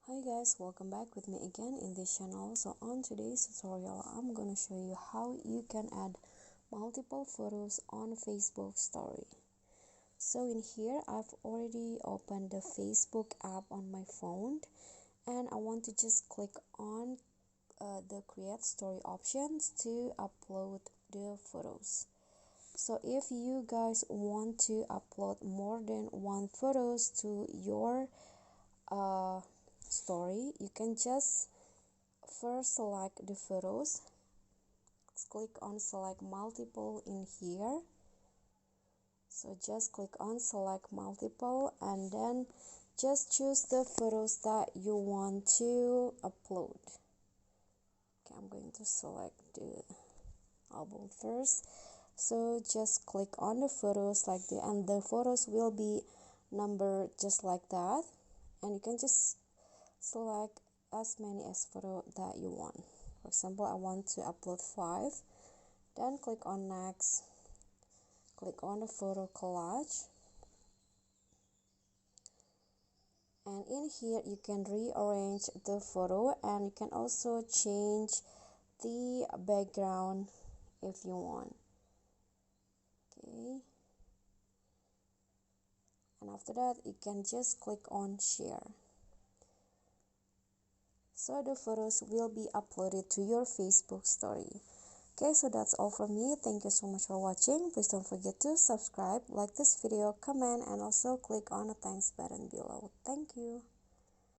Hi guys, welcome back with me again in this channel. So on today's tutorial, I'm gonna show you how you can add multiple photos on Facebook story. So in here, I've already opened the Facebook app on my phone, and I want to just click on the create story options to upload the photos. So if you guys want to upload more than one photos to your story, you can just first select the photos. Let's click on select multiple in here. So just click on select multiple and then just choose the photos that you want to upload. Okay, I'm going to select the album first. So just click on the photos like the, and the photos will be numbered just like that, and you can just select as many as photo that you want. For example, I want to upload 5. Then click on next, click on the photo collage, and in here you can rearrange the photo, and you can also change the background if you want. Okay, and after that you can just click on share. So the photos will be uploaded to your Facebook story. Okay, so that's all from me. Thank you so much for watching. Please don't forget to subscribe, like this video, comment, and also click on the thanks button below. Thank you.